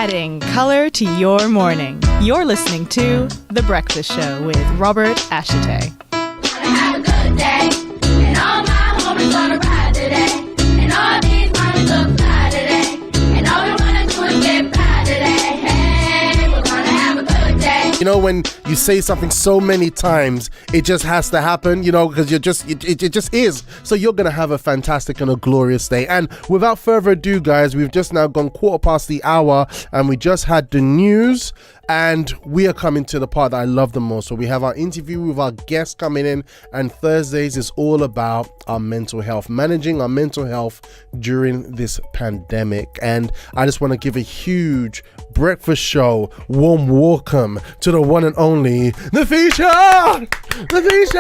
adding color to your morning. You're listening to The Breakfast Show with Robert Ashite. Have a good day, and all my homies wanna ride today, and all these mommies look fly today, and all we wanna do is get by today. Hey, we're gonna have a good day. You know, when you say something so many times, it just has to happen, you know, because it just is. So you're going to have a fantastic and a glorious day. And without further ado, guys, we've just now gone 1:15 and we just had the news. And we are coming to the part that I love the most. So we have our interview with our guests coming in, and Thursdays is all about our mental health, managing our mental health during this pandemic. And I just want to give a huge breakfast show warm welcome to the one and only Nafisha. Please.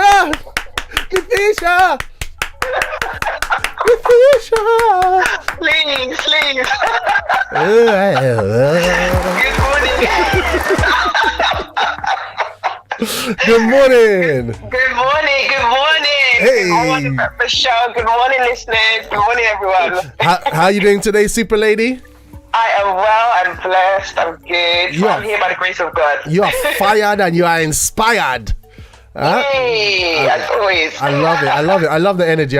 Good morning. Good morning. Hey. Good morning, breakfast show. Good morning, listeners. Good morning, everyone. How are you doing today, super lady? I am well. I'm blessed. I'm good. I'm here by the grace of God. You are fired and you are inspired. Hey, as always. I love it. I love the energy.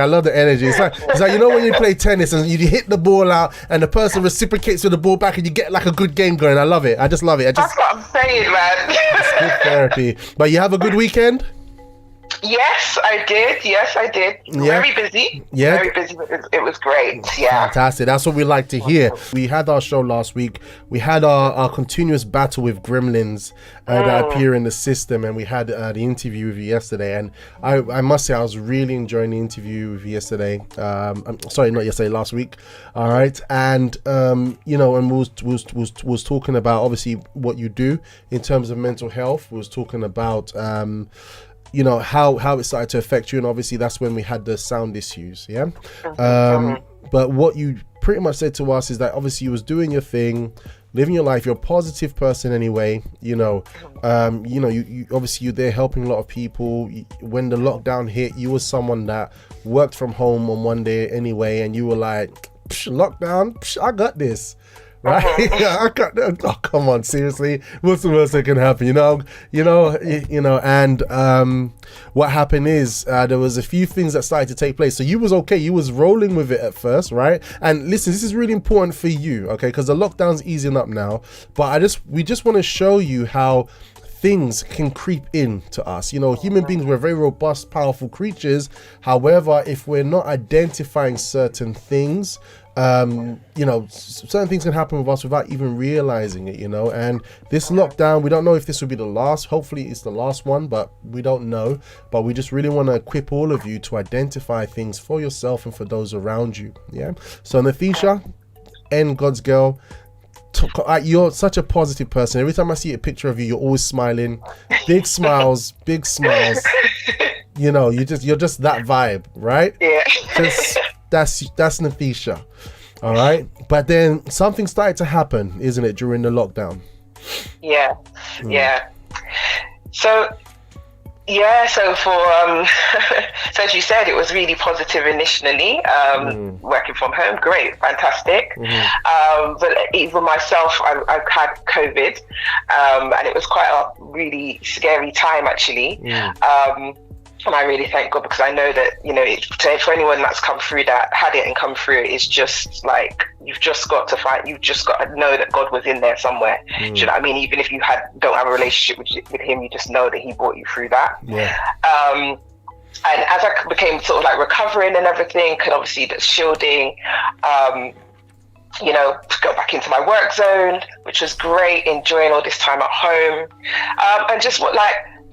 It's like you know when you play tennis and you hit the ball out and the person reciprocates with the ball back and you get like a good game going. I love it. I just love it. That's what I'm saying, man. It's good therapy. But you have a good weekend? Yes, I did. Yeah. Very busy. Yeah. Very busy. It was great. Yeah. Fantastic. That's what we like to hear. We had our show last week. We had our continuous battle with gremlins that appear in the system, and we had the interview with you yesterday. And I must say, I was really enjoying the interview with you yesterday. I'm sorry, not yesterday, last week. All right. And you know, and was talking about obviously what you do in terms of mental health. We was talking about you know, how it started to affect you, and obviously that's when we had the sound issues, yeah. But what you pretty much said to us is that obviously you was doing your thing, living your life. You're a positive person anyway, you know. You obviously you're there helping a lot of people. When the lockdown hit, you were someone that worked from home on one day anyway, and you were like, lockdown, I got this. Right? I got. Oh, come on, seriously. What's the worst that can happen? You know. And what happened is there was a few things that started to take place. So you was okay. You was rolling with it at first, right? And listen, this is really important for you, okay? Because the lockdown's easing up now. But we just want to show you how things can creep in to us. You know, human beings, we're very robust, powerful creatures. However, if we're not identifying certain things, you know, certain things can happen with us without even realizing it, you know. And this lockdown, we don't know if this will be the last. Hopefully it's the last one, but we don't know. But we just really want to equip all of you to identify things for yourself and for those around you. Yeah. So Nafisha, and God's girl, you're such a positive person. Every time I see a picture of you, you're always smiling, big smiles. You know, you're just that vibe, right? Yeah. That's Nafisha. All right. But then something started to happen, isn't it, during the lockdown? Yeah. So for so as you said, it was really positive initially. Working from home, great, fantastic. But even myself, I've had COVID, and it was quite a really scary time actually. And I really thank God, because I know that, you know, for anyone that's come through that, had it and come through it, it's just like, you've just got to know that God was in there somewhere. Do you know what I mean? Even if you don't have a relationship with him, you just know that he brought you through that. Yeah. And as I became sort of like recovering and everything, and obviously the shielding, you know, to go back into my work zone, which was great, enjoying all this time at home. And just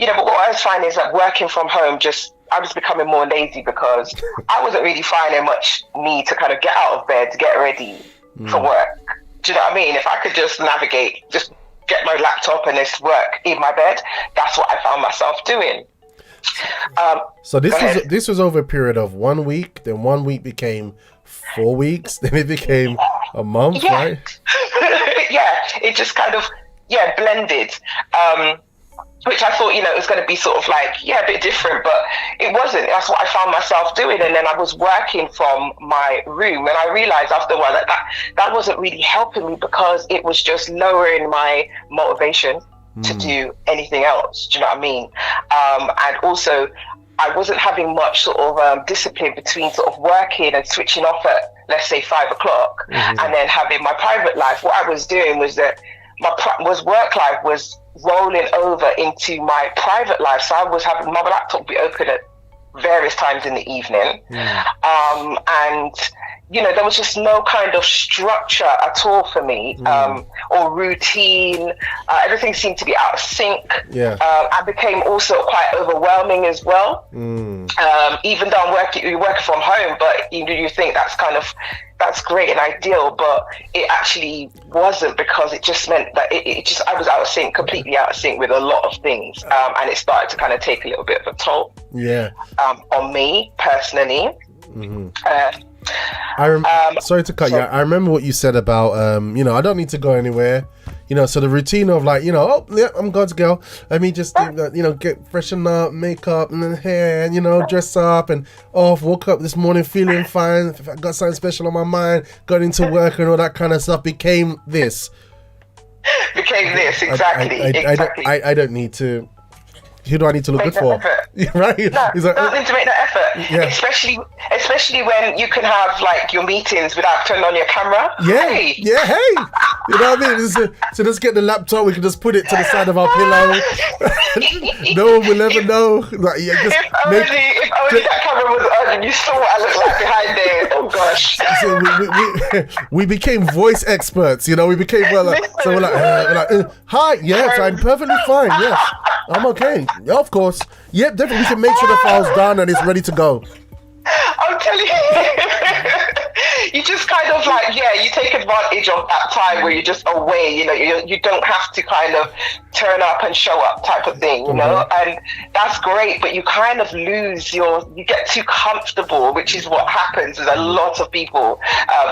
but what I was finding is that working from home, I was becoming more lazy, because I wasn't really finding much need to kind of get out of bed, get ready for work. Do you know what I mean? If I could just navigate, just get my laptop and just work in my bed, that's what I found myself doing. So this was over a period of 1 week, then 1 week became 4 weeks, then it became a month, right? Yeah, it just kind of blended. which I thought, it was going to be sort of like, a bit different, but it wasn't. That's what I found myself doing. And then I was working from my room, and I realized after a while that wasn't really helping me, because it was just lowering my motivation to do anything else. Do you know what I mean? And also, I wasn't having much sort of discipline between sort of working and switching off at, let's say, 5 o'clock, and then having my private life. What I was doing was that work life was rolling over into my private life. So I was having my laptop be open at various times in the evening. And, there was just no kind of structure at all for me, or routine. Everything seemed to be out of sync. I became also quite overwhelming as well. Even though you're working from home, but you think that's great and ideal, but it actually wasn't, because it just meant that I was out of sync, completely out of sync with a lot of things, and it started to kind of take a little bit of a toll on me personally. Sorry to cut you. I remember what you said about I don't need to go anywhere. So the routine of like, I'm God's girl. Let me just get freshen up, makeup, and then hair, and dress up and off. Woke up this morning feeling fine. I got something special on my mind. Got into work and all that kind of stuff. Became this. Exactly. Exactly. I don't need to. Who do I need to look good for? Right? No, He's like, don't need to make that effort. Yeah. Especially when you can have like your meetings without turning on your camera. Yeah. Hey. You know what I mean? So let's get the laptop. We can just put it to the side of our pillow. No one will ever know. Like, if only that camera was on and you saw what I looked like behind there. Oh gosh. So we became voice experts. We became so we're like, hi, yes, I'm perfectly fine. Yes, I'm okay. Yeah, of course. Yep, definitely. We can make sure the file's done and it's ready to go. I'm telling you. You just kind of like, you take advantage of that time where you're just away, you don't have to kind of turn up and show up type of thing, and that's great, but you kind of lose you get too comfortable, which is what happens with a lot of people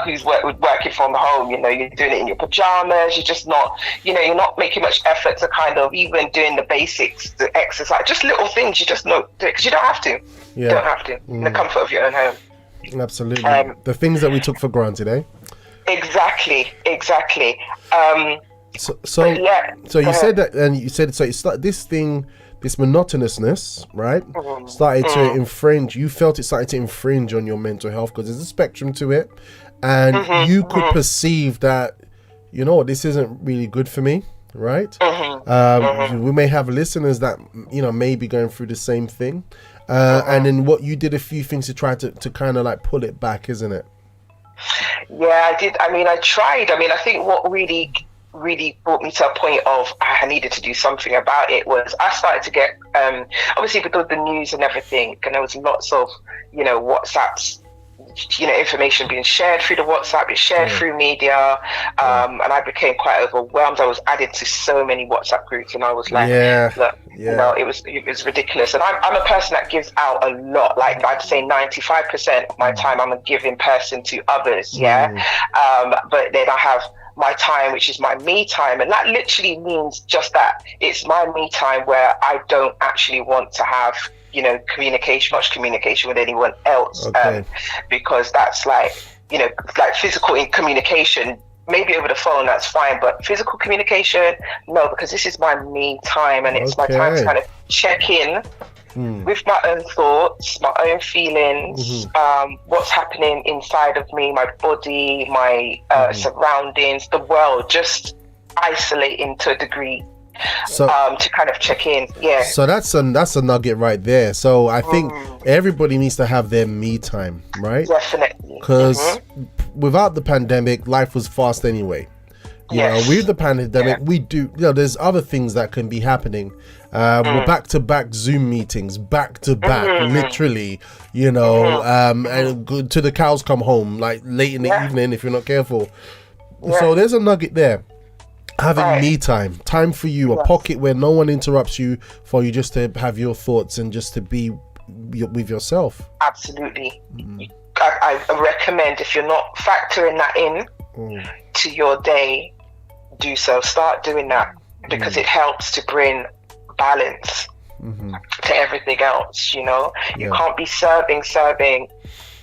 who's working from home. You're doing it in your pajamas, you're just not, you're not making much effort to kind of even doing the basics, the exercise, just little things you just know, because you don't have to. You don't have to, in the comfort of your own home. Absolutely. The things that we took for granted, eh? Exactly. So you said that, and you said so. It's like this monotonousness, right? Started to infringe. You felt it started to infringe on your mental health, because there's a spectrum to it, and you could perceive that, this isn't really good for me, right? We may have listeners that may be going through the same thing. And then what you did a few things to try to kind of like pull it back, isn't it? Yeah, I did. I tried. I think what really brought me to a point of I needed to do something about it was I started to get, obviously with all the news and everything, and there was lots of, WhatsApps, information being shared through the WhatsApp, it's shared through media, and I became quite overwhelmed. I was added to so many WhatsApp groups, and I was like, it was ridiculous. And I'm a person that gives out a lot. Like I'd say 95% of my time I'm a giving person to others. But then I have my time, which is my me time, and that literally means just that. It's my me time where I don't actually want to have much communication with anyone else, because that's like physical communication, maybe over the phone, that's fine, but physical communication, no, because this is my me time, and it's my time to kind of check in with my own thoughts, my own feelings, what's happening inside of me, my body, my surroundings, the world, just isolating to a degree. So to kind of check in, so that's a nugget right there. So I think everybody needs to have their me time, right? Definitely, because without the pandemic, life was fast anyway. With the pandemic, we do, there's other things that can be happening. We're back-to-back Zoom meetings, back-to-back, literally, and to the cows come home, like late in the evening if you're not careful. So there's a nugget there. Having me time for you, a pocket where no one interrupts you, for you just to have your thoughts and just to be with yourself. Absolutely. I recommend, if you're not factoring that in to your day, do so. Start doing that, because it helps to bring balance to everything else. You can't be serving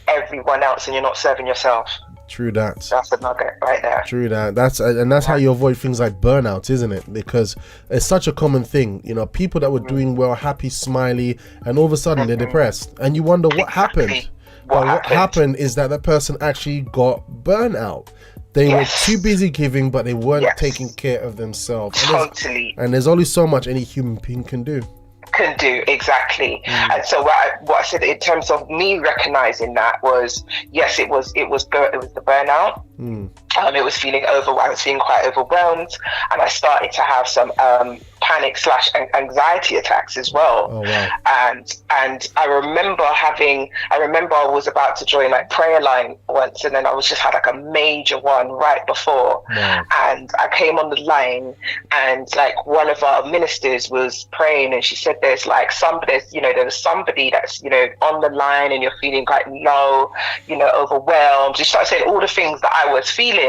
everyone else and you're not serving yourself. True that. That's the nugget right there. True that. That's how you avoid things like burnout, isn't it? Because it's such a common thing. People that were doing well, happy, smiley, and all of a sudden they're depressed, and you wonder what happened. What happened is that person actually got burnout. They were too busy giving, but they weren't taking care of themselves. Totally. And there's only so much any human being can do. Exactly. And so what I said in terms of me recognizing that was, yes, it was the burnout. It was feeling I was feeling quite overwhelmed, and I started to have some panic / anxiety attacks as well. Oh, wow. And I remember I was about to join like prayer line once, and then I was just had like a major one right before. Wow. And I came on the line, and like one of our ministers was praying, and she said there's like there was somebody that's on the line, and you're feeling quite low, overwhelmed. She started saying all the things that I was feeling.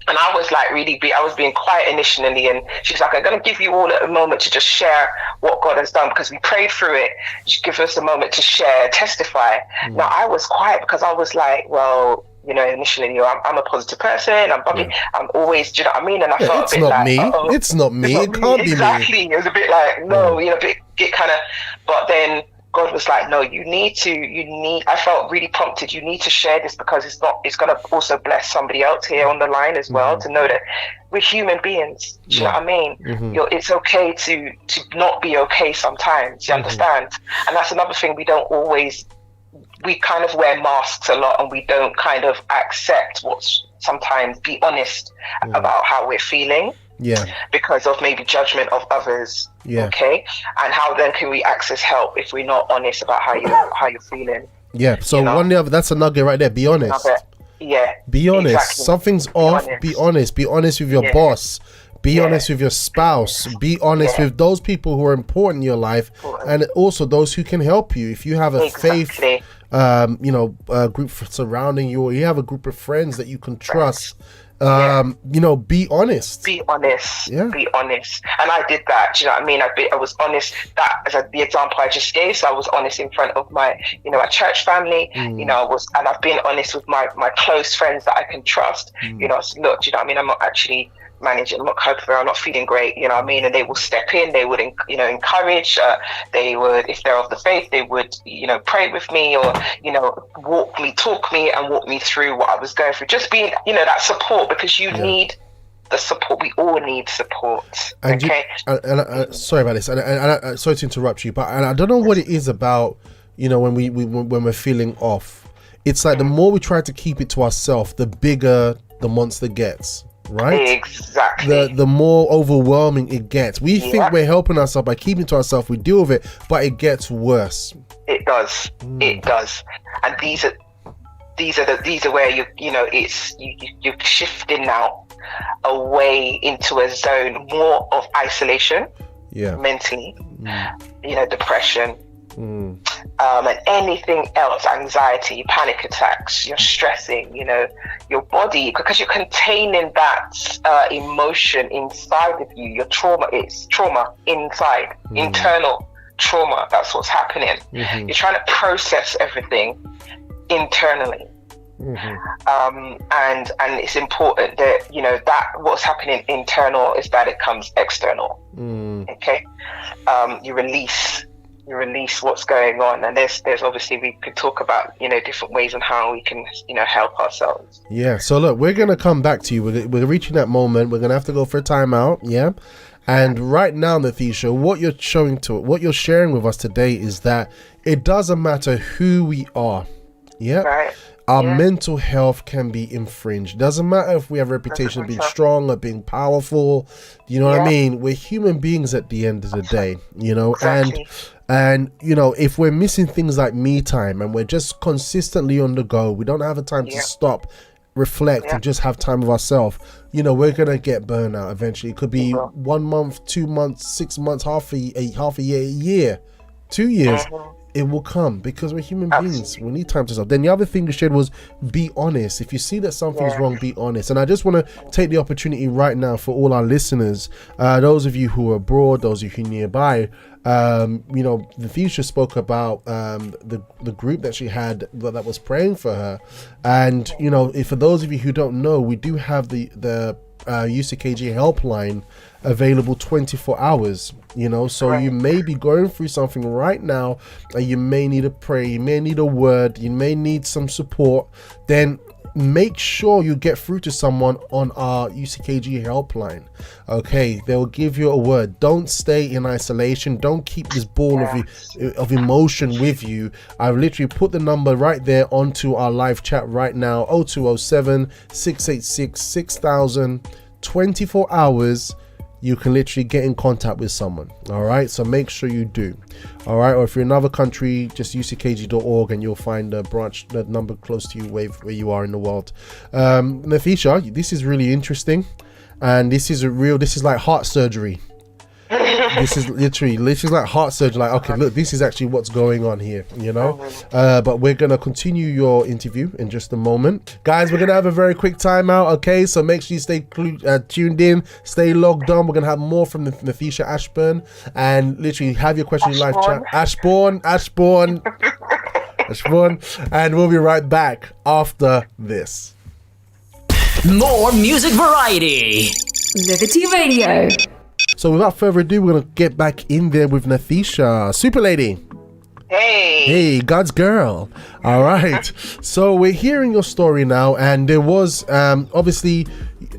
And I was like I was being quiet initially, and she's like, I'm going to give you all a moment to just share what God has done, because we prayed through it. She give us a moment to share, testify. Now I was quiet because I was like, well, initially, I'm a positive person. I'm always, do you know what I mean? And I felt it's a bit not like, me. It's not me. It can't be me. Exactly. It was a bit like, no, get kind of, but then God was like, no, I felt really prompted. You need to share this, because it's going to also bless somebody else here on the line as well, to know that we're human beings. Do you know what I mean? It's okay to not be okay sometimes. You understand? And that's another thing. We kind of wear masks a lot, and we don't kind of accept sometimes be honest about how we're feeling. Yeah. Because of maybe judgment of others. Yeah. Okay. And how then can we access help if we're not honest about how you're feeling? Yeah. So that's a nugget right there. Be honest. Yeah. Be honest. Exactly. Something's off. Be honest. Be honest with your boss. Be honest with your spouse. Be honest with those people who are important in your life, and also those who can help you. If you have a faith, group surrounding you, or you have a group of friends that you can trust. Be honest. Be honest. Yeah. Be honest. And I did that. Do you know what I mean? I was honest. That is the example I just gave. So I was honest in front of my, my church family. And I've been honest with my close friends that I can trust. So look, do you know what I mean? I'm not actually managing. I'm not coping very. I'm not feeling great. You know what I mean? And they will step in. They would, encourage. They would, if they're of the faith, they would, pray with me, or talk me, and walk me through what I was going through. Just being, that support, because you need the support. We all need support. And okay. Sorry about this. And sorry to interrupt you, but I don't know what it is about, when we're feeling off. It's like the more we try to keep it to ourselves, the bigger the monster gets. Right? Exactly. The more overwhelming it gets. We think we're helping ourselves by keeping to ourselves. We deal with it, but it gets worse. It does. It does. And these are where you're shifting now away into a zone more of isolation. Yeah. Mentally. Depression. And anything else, anxiety, panic attacks, you're stressing, your body, because you're containing that emotion inside of you. Your trauma is trauma inside, internal trauma. That's what's happening. You're trying to process everything internally. And it's important that that what's happening internal is that it comes external. Okay. You release what's going on, and there's obviously, we could talk about different ways on how we can help ourselves. So look, we're gonna come back to you. We're reaching that moment. We're gonna have to go for a timeout. And right now, Natheesha, what you're sharing with us today is that it doesn't matter who we are. Right. Our mental health can be infringed. Doesn't matter if we have a reputation of being strong or being powerful. You know what I mean? We're human beings at the end of the day, exactly. And if we're missing things like me time, and we're just consistently on the go, we don't have a time to stop, reflect, and just have time with ourselves, we're gonna get burnout eventually. It could be 1 month, 2 months, 6 months, half a year, a year, 2 years. it will come, because we're human beings. We need time to solve. Then the other thing you shared was be honest. If you see that something's wrong, be honest. And I just want to take the opportunity right now for all our listeners, those of you who are abroad, those of you nearby. The future spoke about the group that she had that was praying for her, and if for those of you who don't know, we do have the UCKG helpline available 24 hours. So you may be going through something right now, and you may need a prayer, you may need a word, you may need some support. Then make sure you get through to someone on our UCKG helpline. Okay, they'll give you a word. Don't stay in isolation. Don't keep this ball of emotion with you. I've literally put the number right there onto our live chat right now. 0207 686 6000. 24 hours. You can literally get in contact with someone. All right, so make sure you do. All right, or if you're in another country, just uckg.org and you'll find a branch, that number close to you where you are in the world. Nafisha, this is really interesting, and this is like heart surgery. This is literally like heart surgery. Like, okay, look, this is actually what's going on here, but we're gonna continue your interview in just a moment, guys. We're gonna have a very quick timeout, okay? So make sure you stay tuned in, stay logged on. We're gonna have more from Nafisha Ashburn, and literally have your question in live chat. Ashbourne, and we'll be right back after this. More music variety. Liberty Radio. So without further ado, we're going to get back in there with Nafisha. Super lady. Hey, God's girl. All right. So we're hearing your story now, and there was obviously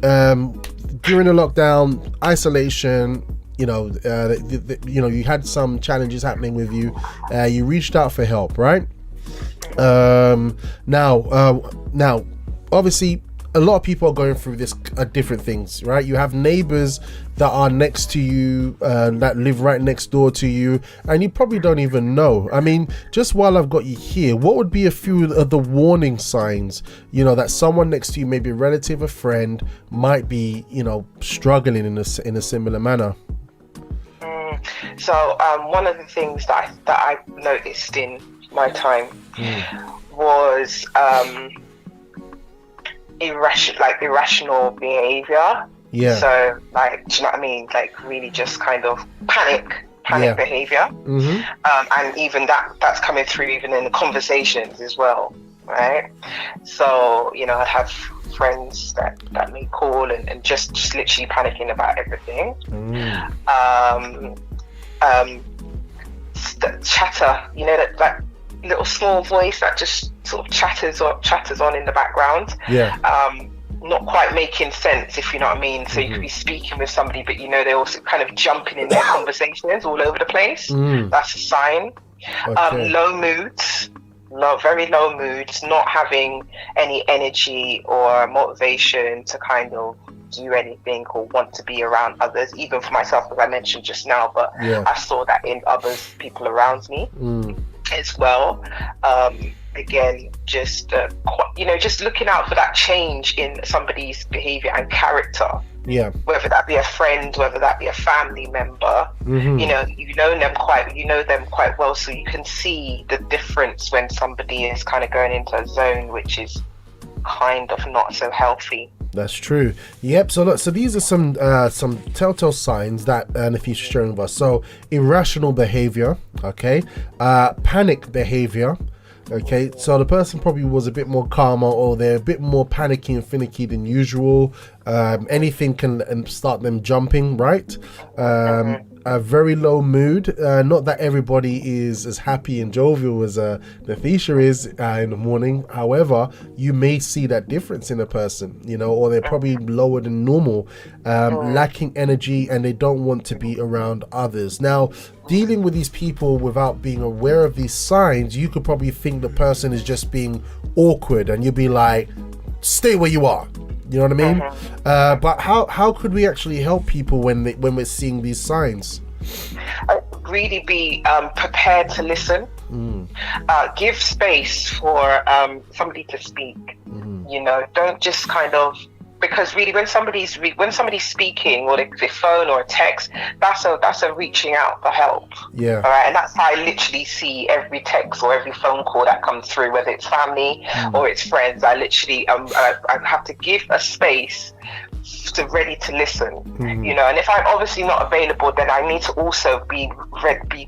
during the lockdown, isolation, you had some challenges happening with you. You reached out for help, right? Now, obviously, a lot of people are going through this different things, right? You have neighbors that are next to you, that live right next door to you, and you probably don't even know. I mean, just while I've got you here, what would be a few of the warning signs, that someone next to you, maybe a relative, a friend, might be, struggling in a similar manner? So one of the things that I noticed in my time was irrational behaviour. Yeah. So, do you know what I mean? Like, really just kind of panic behaviour. And even that's coming through even in the conversations as well, right? So, I'd have friends that may call and just literally panicking about everything. Chatter, that little small voice that just sort of chatters on in the background. Not quite making sense, if you know what I mean. So you could be speaking with somebody, but they're also kind of jumping in their conversations all over the place. That's a sign. Okay. Low moods, very low moods, not having any energy or motivation to kind of do anything or want to be around others, even for myself, as I mentioned just now, but I saw that in people around me as well. Again, just looking out for that change in somebody's behavior and character. Whether that be a friend, whether that be a family member, you know them quite well, so you can see the difference when somebody is kind of going into a zone which is kind of not so healthy. That's true. Yep. So look, so these are some telltale signs that Nafisha's sharing with us. So irrational behavior, okay, panic behavior. Okay, so the person probably was a bit more calmer, or they're a bit more panicky and finicky than usual. Anything can start them jumping, right? A very low mood. Not that everybody is as happy and jovial as Nafisha is in the morning. However, you may see that difference in a person, or they're probably lower than normal, lacking energy, and they don't want to be around others. Now, dealing with these people without being aware of these signs, you could probably think the person is just being awkward, and you'd be like, stay where you are. You know what I mean? But how could we actually help people when we're seeing these signs? Really be prepared to listen. Give space for somebody to speak. Don't just kind of because really when somebody's speaking, or they phone or a text, that's a reaching out for help. Yeah. All right, and that's how I literally see every text or every phone call that comes through, whether it's family or it's friends. I literally I have to give a space to ready to listen, you know. And if I'm obviously not available, then I need to also be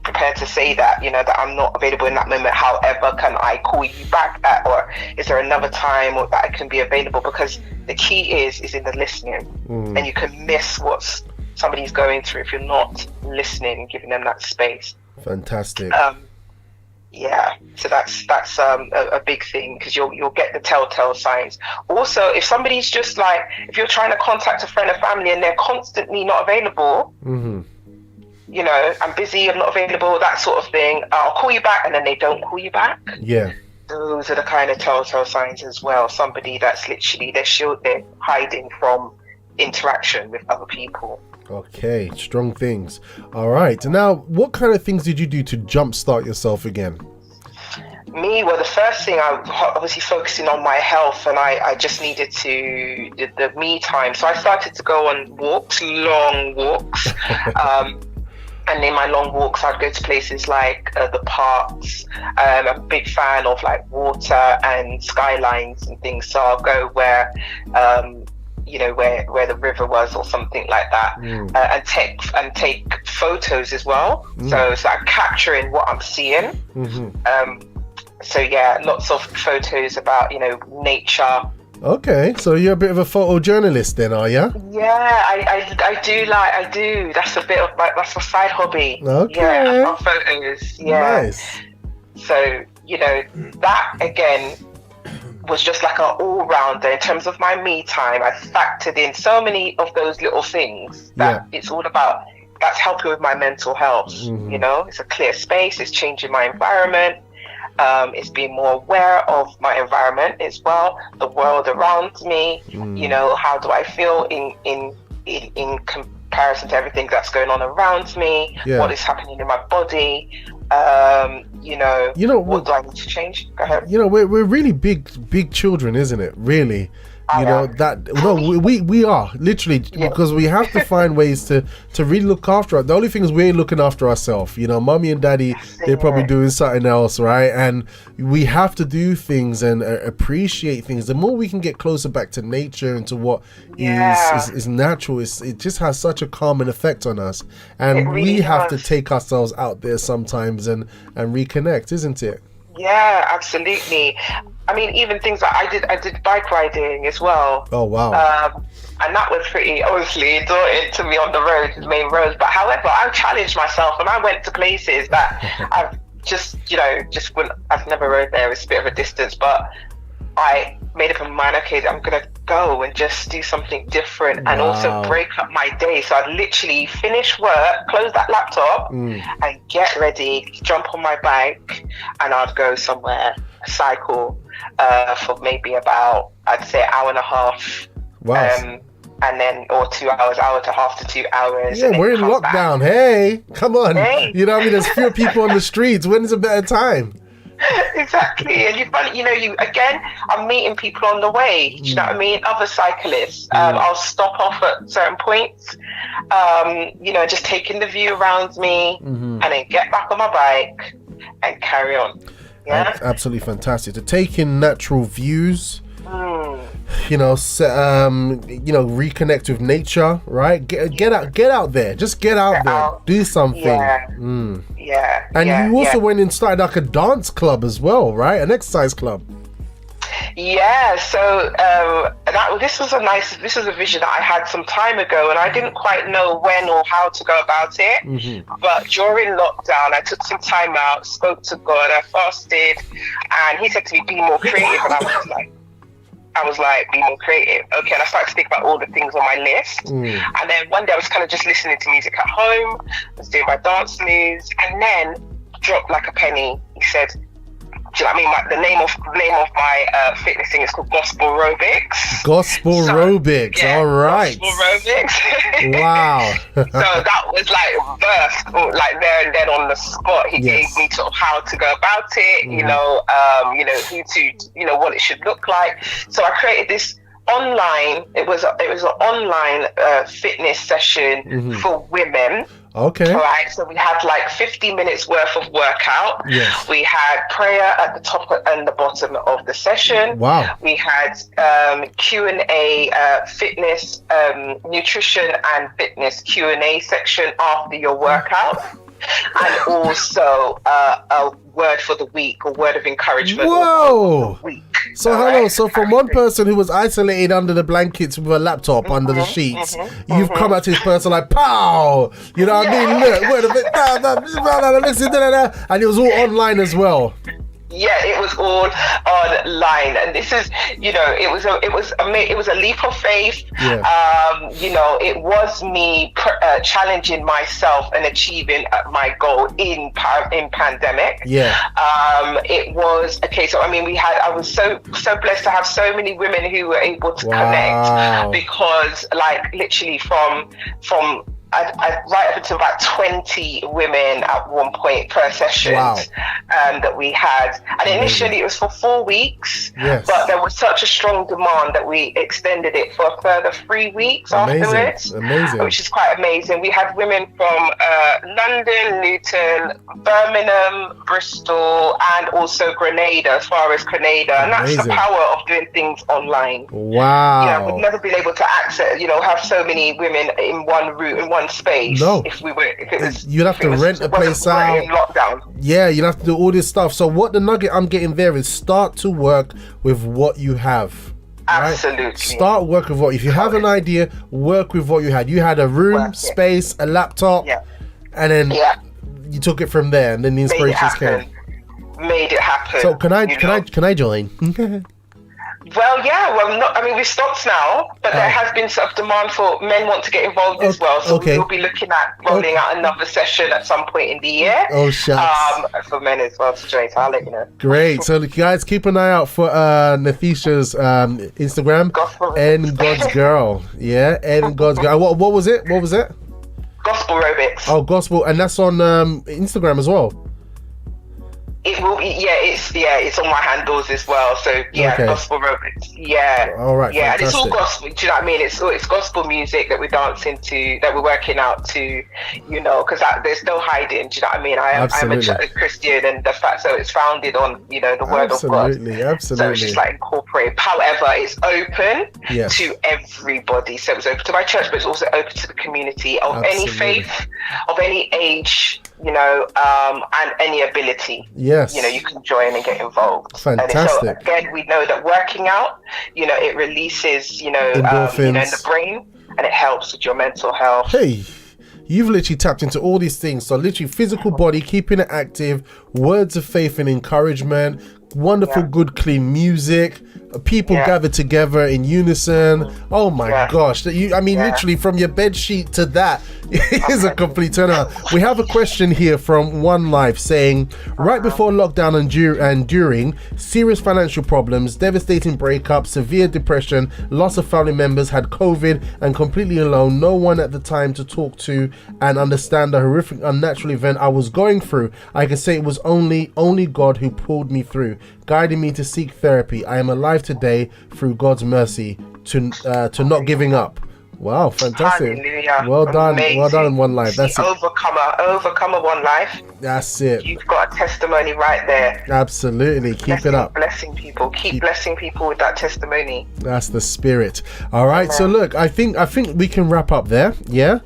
prepared to say that, you know, that I'm not available in that moment. However, can I call you back at, or is there another time or that I can be available? Because the key is in the listening, and you can miss what somebody's going through if you're not listening and giving them that space. Fantastic. Yeah, so that's a big thing, because you'll get the telltale signs. Also, if somebody's just like, if you're trying to contact a friend or family and they're constantly not available, you know, I'm busy, I'm not available, that sort of thing, I'll call you back, and then they don't call you back. Yeah. Those are the kind of telltale signs as well. Somebody that's literally, they're hiding from interaction with other people. Okay, strong things. All right. Now, what kind of things did you do to jumpstart yourself again? Well, the first thing, I was obviously focusing on my health, and I just needed the me time. So I started to go on walks, long walks. And in my long walks, I'd go to places like the parks. I'm a big fan of like water and skylines and things. So I'll go where, you know, where the river was or something like that, and take photos as well. So I'm capturing what I'm seeing. So yeah, lots of photos about, you know, nature. Okay, so you're a bit of a photojournalist then, are you? Yeah, I do. That's that's a side hobby. Okay. Yeah, I photos. Yeah. Nice. So, you know, that again was just like an all-rounder in terms of my me time. I factored in so many of those little things that it's all about. That's helping with my mental health. You know, it's a clear space. It's changing my environment. It's being more aware of my environment as well, the world around me. You know, how do I feel in comparison to everything that's going on around me? What is happening in my body? You know, what do I need to change? Go ahead. You know, we're really big children, isn't it? Really. You know that we are literally, because we have to find ways to really look after it. The only thing is we ain't looking after ourselves. You know, mommy and daddy, they're probably doing something else, right? And we have to do things and appreciate things. The more we can get closer back to nature and to what is natural, it just has such a calming effect on us. And really we have to take ourselves out there sometimes and reconnect, isn't it? Yeah, absolutely. I mean, even things like I did bike riding as well. Oh, wow. And that was pretty, obviously, daunting to me on the roads, the main roads. But however, I challenged myself, and I went to places that I've just, you know, I've never rode there. It's a bit of a distance, but I made up my mind, okay, I'm going to go and just do something different and also break up my day. So I'd literally finish work, close that laptop and get ready, jump on my bike, and I'd go somewhere, cycle for maybe about, I'd say, hour and a half. Wow. And then, or 2 hours, hour and a half to 2 hours. Yeah, we're in lockdown. Back. Hey, come on. Hey. You know what I mean? There's fewer people on the streets. When's a better time? Exactly. And I'm meeting people on the way. Do you know what I mean? Other cyclists. I'll stop off at certain points, you know, just taking the view around me and then get back on my bike and carry on. Yeah. Absolutely fantastic. To take in natural views, you know, reconnect with nature, right? Get out there. Just get out there. Do something. Yeah. And you also went and started like a dance club as well, right? An exercise club. Yeah, so this was a vision that I had some time ago, and I didn't quite know when or how to go about it. But during lockdown, I took some time out, spoke to God, I fasted, and he said to me, be more creative. And I was like, be more creative. Okay, and I started to think about all the things on my list. And then one day I was kind of just listening to music at home, I was doing my dance moves, and then dropped like a penny. He said, do you know what I mean? The name of my fitness thing is called Gospel Aerobics. Aerobics, yeah, all right. Gospel Aerobics. Wow. So that was like birthed, like there and then on the spot. He gave me sort of how to go about it, you know, who to, you know, what it should look like. So I created this online. It was an online fitness session for women. Okay. Right, so we had like 50 minutes worth of workout. Yes. We had prayer at the top and the bottom of the session. Wow. We had Q&A, fitness, nutrition and fitness Q&A section after your workout. And also a word for the week, or word of encouragement. Whoa! For the week. So hello. So from one person who was isolated under the blankets with a laptop under the sheets, you've come at this person like pow. You know what I mean? Look, wait a minute, and it was all online as well. Yeah, it was all online, and this is, it was a leap of faith. Yeah. It was me challenging myself and achieving my goal in pandemic. Yeah. It was a case of, I was so blessed to have so many women who were able to connect, because like literally from I right up until about 20 women at one point per session. Wow. That we had. And initially it was for 4 weeks, yes. but there was such a strong demand that we extended it for a further 3 weeks afterwards. Amazing. Which is quite amazing. We had women from London, Luton, Birmingham, Bristol, and also Grenada, as far as Grenada. And that's the power of doing things online. Wow. We've never been able to access, have so many women in one room, in one space. No. You'd have to rent a place out. In lockdown. Yeah, you'd have to do all this stuff. So what the nugget I'm getting there is start to work with what you have. Right? Absolutely. Start work with what, if you have an idea, work with what you had. You had a room, space, a laptop, and then you took it from there, and then the inspirations came. Made it happen. So can I join? We stopped now, but there has been some demand for men want to get involved as well. So we'll be looking at rolling out another session at some point in the year. Oh, shucks. For men as well to join. So I'll let you know. Great. So guys, keep an eye out for Nathisha's Instagram. And God's Girl. Yeah, and God's Girl. What was it? Gospel aerobics. Oh, gospel, and that's on Instagram as well. It will be, it's on my handles as well. So gospel aerobics. Yeah. All right. Yeah, fantastic. and it's all gospel. Do you know what I mean? It's gospel music that we're dancing to, that we're working out to. Because there's no hiding. Do you know what I mean? I'm a Christian, and the fact it's founded on the word of God. Absolutely. So it's just like incorporate. However, it's open to everybody. So it's open to my church, but it's also open to the community of any faith, of any age, and any ability. Yes. You can join and get involved. Fantastic. And so again, we know that working out, it releases, endorphins in the brain, and it helps with your mental health. Hey, you've literally tapped into all these things. So literally physical body, keeping it active, words of faith and encouragement, wonderful, good, clean music, people gather together in unison. Oh my gosh. Literally from your bed sheet to that is a complete turnaround. We have a question here from One Life saying, right before lockdown and during, serious financial problems, devastating breakup, severe depression, loss of family members, had COVID, and completely alone, no one at the time to talk to and understand the horrific unnatural event I was going through. I can say it was only God who pulled me through, guiding me to seek therapy. I am alive today through God's mercy, to not giving up. Wow, fantastic. Hallelujah. Well done. Amazing. Well done, One Life. That's it. Overcomer One Life. That's it. You've got a testimony right there. Absolutely. Keep it up. Blessing people. Keep blessing people with that testimony. That's the spirit. All right. So look, I think we can wrap up there. Yeah.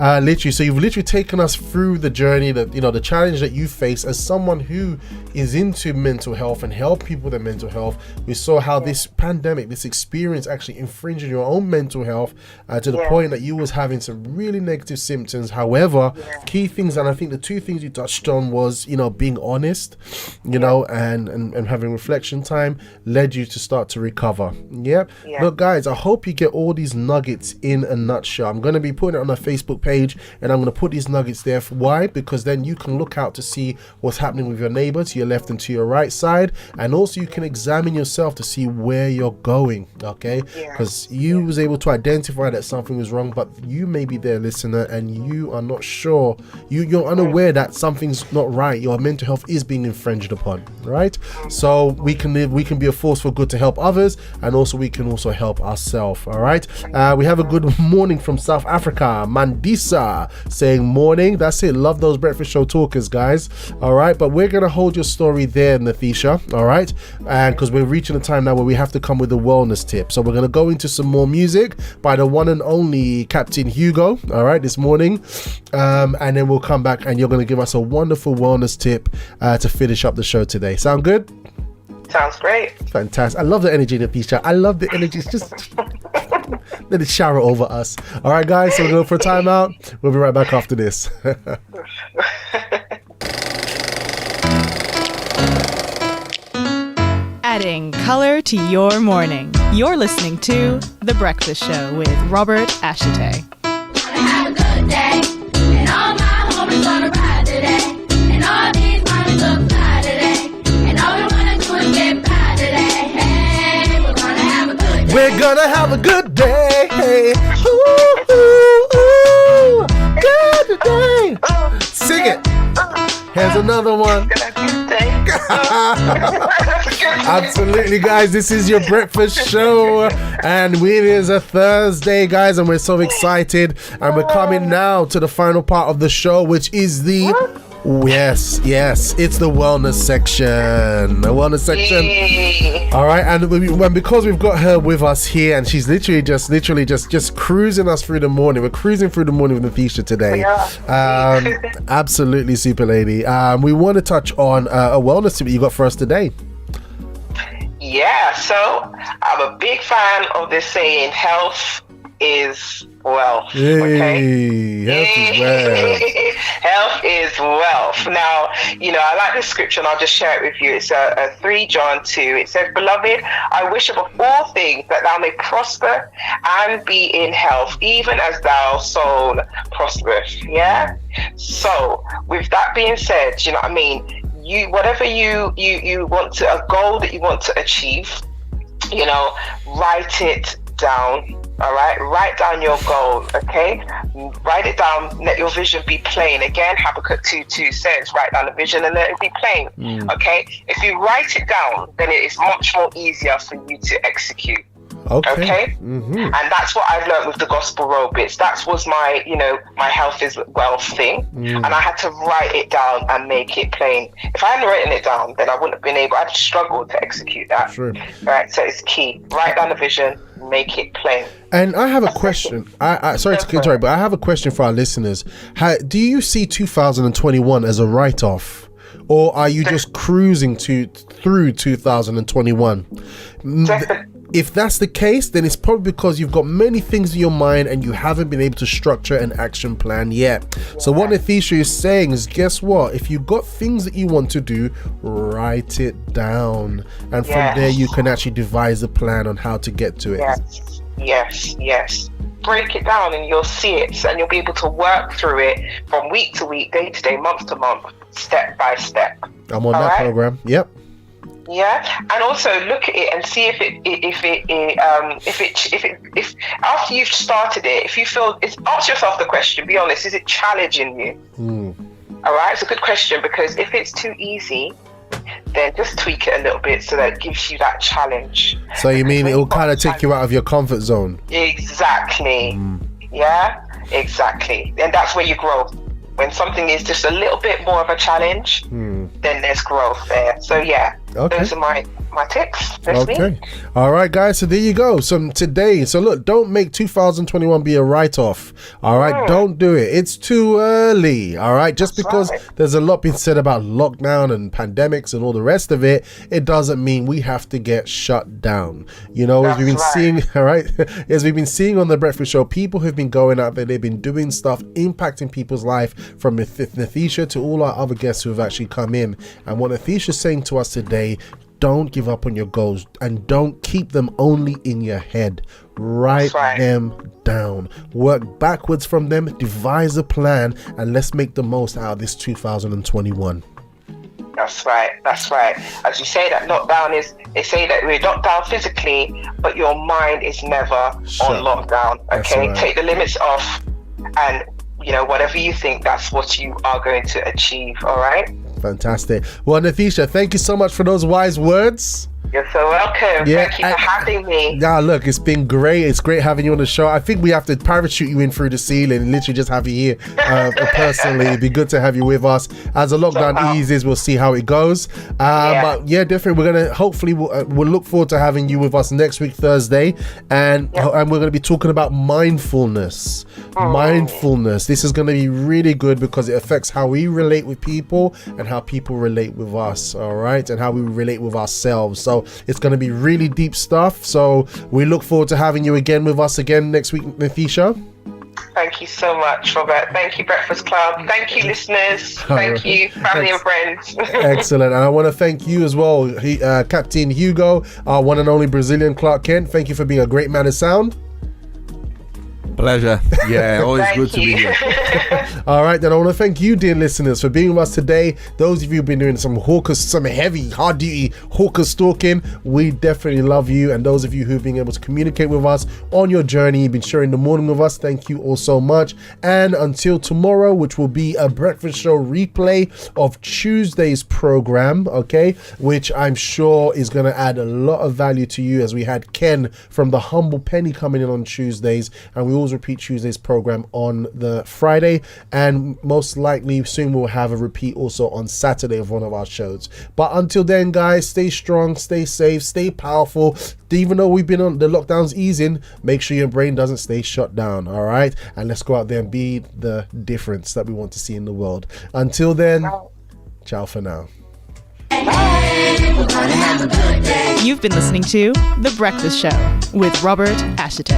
Literally, so you've literally taken us through the journey, that the challenge that you face as someone who is into mental health and help people with their mental health. We saw how this pandemic, this experience, actually infringed your own mental health to the point that you was having some really negative symptoms. However, key things, and I think the two things you touched on was being honest, and having reflection time led you to start to recover. Look, guys, I hope you get all these nuggets in a nutshell. I'm going to be putting it on our Facebook page page, and I'm going to put these nuggets there. Why? Because then you can look out to see what's happening with your neighbor to your left and to your right side, and also you can examine yourself to see where you're going, okay? Because you was able to identify that something was wrong, but you may be there, listener, and you are not sure, you're unaware that something's not right. Your mental health is being infringed upon, right? So we can be a force for good to help others, and also we can also help ourselves. All right, we have a good morning from South Africa. Mandisa saying morning. That's it. Love those breakfast show talkers, guys. All right, but we're gonna hold your story there, Nathisha. All right, and because we're reaching a time now where we have to come with a wellness tip, so we're gonna go into some more music by the one and only Captain Hugo. All right, this morning, and then we'll come back and you're gonna give us a wonderful wellness tip to finish up the show today. Sound good? Sounds great. Fantastic. I love the energy, Nathisha. I love the energy. It's just let it shower over us. All right, guys, so we'll go for a timeout. We'll be right back after this. Adding color to your morning. You're listening to The Breakfast Show with Robert Ashite. Gonna have a good day, and all my homies gonna ride today, and all these mommies look fly today, and all we wanna do is get by today. Hey, we're gonna have a good day. We're gonna have a good day. Hey. Ooh, ooh, ooh. Good day. Sing it. Here's another one. Absolutely, guys, this is your breakfast show, and it is a Thursday, guys, and we're so excited, and we're coming now to the final part of the show, which is the yes, it's the wellness section. All right, and because we've got her with us here, and she's literally just cruising us through the morning. We're cruising through the morning with Nathisha today. Absolutely super lady. We want to touch on a wellness tip that you got for us today. Yeah, so I'm a big fan of this saying, health is wealth. Okay? Health is wealth. Health is wealth. Now, I like this scripture, and I'll just share it with you. It's 3 John 2. It says, Beloved, I wish above all things that thou may prosper and be in health, even as thou soul prospereth. Yeah? So, with that being said, you know what I mean? Whatever you want to, a goal that you want to achieve, write it down. All right, write down your goal. Okay, write it down. Let your vision be plain. Again, Habakkuk 2:2 says, write down the vision and let it be plain. Okay, if you write it down, then it is much more easier for you to execute. Okay? And that's what I've learned with the gospel road bits. That was my, my health is wealth thing. And I had to write it down and make it plain. If I hadn't written it down, then I wouldn't have been able, I'd struggled to execute that. Sure. Right, so it's key. Write down the vision, make it plain. And I have a question. Sorry to interrupt, but I have a question for our listeners. Do you see 2021 as a write-off? Or are you just cruising through 2021? If that's the case, then it's probably because you've got many things in your mind and you haven't been able to structure an action plan yet. So what Nathisha is saying is, guess what? If you've got things that you want to do, write it down. And from there, you can actually devise a plan on how to get to it. Yes. Break it down and you'll see it, and you'll be able to work through it from week to week, day to day, month to month, step by step. I'm on that program. Yep. Yeah, and also look at it and see if after you've started it, if you feel, ask yourself the question. Be honest, is it challenging you? All right, it's a good question, because if it's too easy, then just tweak it a little bit so that it gives you that challenge. So you mean it will kind of take you out of your comfort zone? Exactly. Yeah, exactly, and that's where you grow. When something is just a little bit more of a challenge, then there's growth there. So those are my tips this week. All right, guys, so there you go. So look, don't make 2021 be a write-off. All right, don't do it. It's too early. All right, just because there's a lot being said about lockdown and pandemics and all the rest of it, it doesn't mean we have to get shut down. As we've been seeing, all right, as we've been seeing on the Breakfast Show, people who've been going out there, they've been doing stuff, impacting people's life, from Nathisha to all our other guests who have actually come in. And what Nathisha's saying to us today, don't give up on your goals, and don't keep them only in your head. Write them down, work backwards from them, devise a plan, and let's make the most out of this 2021. That's right. As you say, that they say that we're locked down physically, but your mind is never on lockdown. Okay, take the limits off, and whatever you think, that's what you are going to achieve. All right. Fantastic. Well, Nafisha, thank you so much for those wise words. You're so welcome. Yeah, Thank you for having me. Now, look, it's been great. It's great having you on the show. I think we have to parachute you in through the ceiling and literally just have you here personally. It'd be good to have you with us. As the lockdown eases, we'll see how it goes. But yeah, definitely, we're going to hopefully, we'll look forward to having you with us next week, Thursday. And we're going to be talking about mindfulness. Mindfulness. This is going to be really good because it affects how we relate with people and how people relate with us. All right. And how we relate with ourselves. So it's going to be really deep stuff. So we look forward to having you again with us again next week, Nafisha. Thank you so much, Robert. Thank you, Breakfast Club. Thank you, listeners. Thank you, family and friends. Excellent. And I want to thank you as well, Captain Hugo, our one and only Brazilian Clark Kent. Thank you for being a great man of sound. Pleasure. Yeah, always good to be here. All right, then I want to thank you, dear listeners, for being with us today. Those of you who've been doing some heavy, hard-duty hawker stalking, we definitely love you. And those of you who've been able to communicate with us on your journey, you've been sharing the morning with us, thank you all so much. And until tomorrow, which will be a breakfast show replay of Tuesday's program, okay, which I'm sure is going to add a lot of value to you, as we had Ken from the Humble Penny coming in on Tuesdays, and we always repeat Tuesday's program on the Friday, and most likely soon we'll have a repeat also on Saturday of one of our shows. But until then, guys, stay strong, stay safe, stay powerful. Even though we've been on the lockdowns easing, make sure your brain doesn't stay shut down. All right, and let's go out there and be the difference that we want to see in the world. Until then, ciao for now. You've been listening to The Breakfast Show with Robert Ashite.